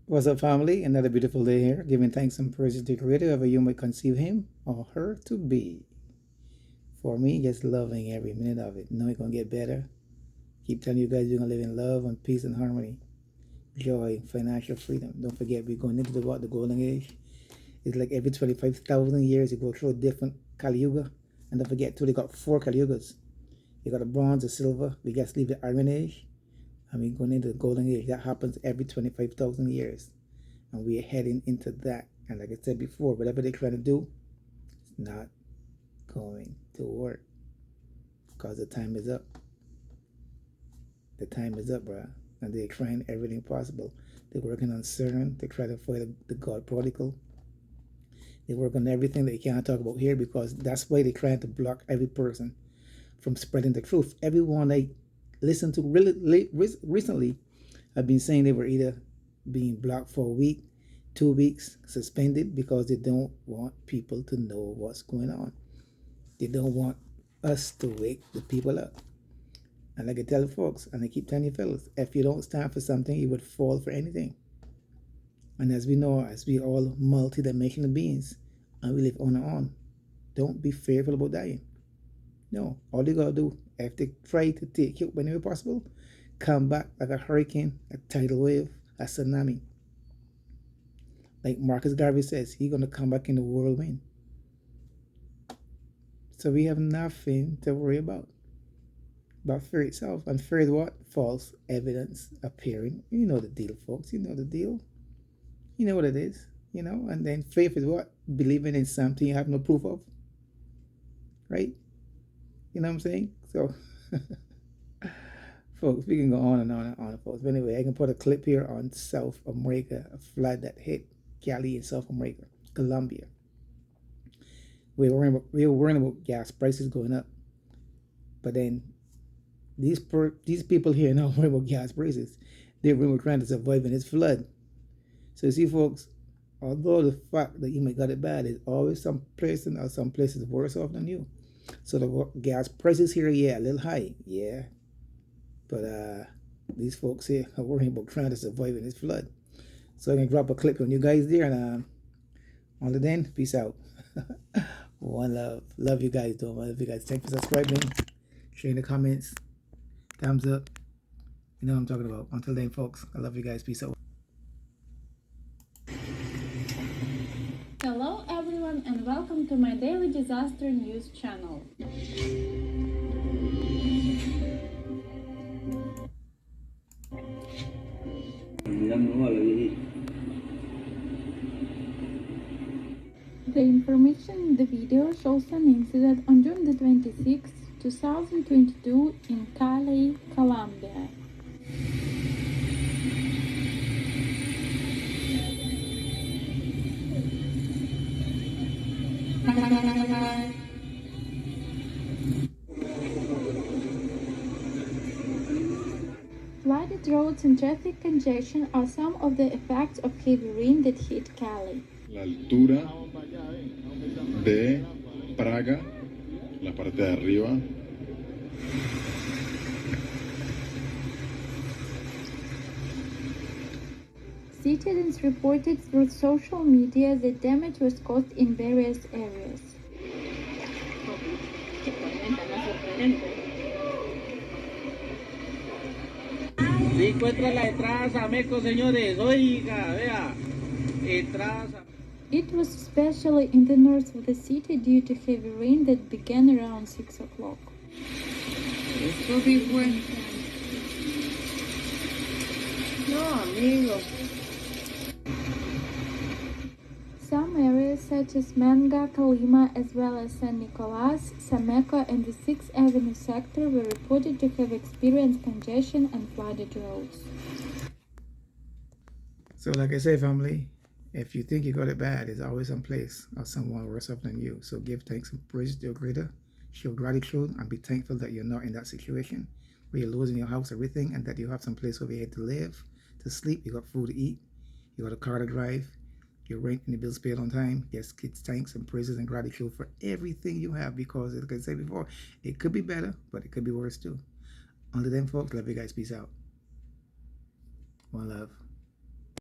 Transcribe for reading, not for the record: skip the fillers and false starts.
What's up, family? Another beautiful day here, giving thanks and praises to the Creator, whoever you might conceive him or her to be. For me, just loving every minute of it. Know it's gonna get better. Keep telling you guys you're gonna live in love and peace and harmony, joy, financial freedom. Don't forget, we're going into the golden age. It's like every 25,000 years you go through a different Kali Yuga. And don't forget, too, they got 4 Kali Yugas. You got a bronze, a silver. We just leave the Iron Age. And we're going into the golden age. That happens every 25,000 years. And we're heading into that. And like I said before, whatever they're trying to do, it's not going to work because the time is up. The time is up, bruh. And they're trying everything possible. They're working on CERN. They try to find the God particle. They work on everything that you can't talk about here because that's why they're trying to block every person from spreading the truth. Everyone I listened to really recently have been saying they were either being blocked for a week, 2 weeks, suspended because they don't want people to know what's going on. They don't want us to wake the people up. And like I tell folks, and I keep telling you fellas, if you don't stand for something, you would fall for anything. And as we know, as we all multi-dimensional beings, and we live on and on, don't be fearful about dying. No, all you gotta do, if they try to take you whenever possible, come back like a hurricane, a tidal wave, a tsunami. Like Marcus Garvey says, he's gonna come back in the whirlwind. So we have nothing to worry about. But fear itself. And fear is what? False evidence appearing. You know the deal, folks. You know the deal. You know what it is. And then faith is what? Believing in something you have no proof of. Right? You know what I'm saying? So, folks, we can go on and on and on, folks. But anyway, I can put a clip here on South America, a flood that hit Cali in South America, Colombia. We were worrying about gas prices going up. But then these people here now worry about gas prices. They're really trying to survive in this flood. So you see, folks, although the fact that you may got it bad, there's always some person or some places worse off than you. So the gas prices here, yeah, a little high, yeah. But these folks here are worrying about trying to survive in this flood. So I can drop a clip on you guys there, and until then, peace out. One love. Love you guys, though. I love you guys. Thanks for subscribing, sharing the comments, thumbs up. You know what I'm talking about. Until then, folks, I love you guys. Peace out. Hello everyone and welcome to my daily disaster news channel. The information in the video shows an incident on June the 26th, 2022 in Cali, Colombia. Flooded roads and traffic congestion are some of the effects of heavy rain that hit Cali. La altura de Praga, la parte de arriba. Citizens reported through social media that damage was caused in various areas. Se encuentra la entrada a Sameco, señores. Oiga, vea. Entrada. It was especially in the north of the city due to heavy rain that began around 6 o'clock. Esto sí fue. No, amigo. Some areas such as Manga, Colima, as well as San Nicolas, Sameco, and the 6th Avenue sector were reported to have experienced congestion and flooded roads. So like I say, family, if you think you got it bad, there's always some place or someone worse off than you. So give thanks and praise to your Creator, show gratitude, and be thankful that you're not in that situation where you're losing your house, everything, and that you have some place over here to live, to sleep, you got food to eat, you got a car to drive, your rent and the bills paid on time. Yes, give thanks and praises and gratitude for everything you have because, like I said before, it could be better, but it could be worse too. Until then, folks, love you guys. Peace out. One love.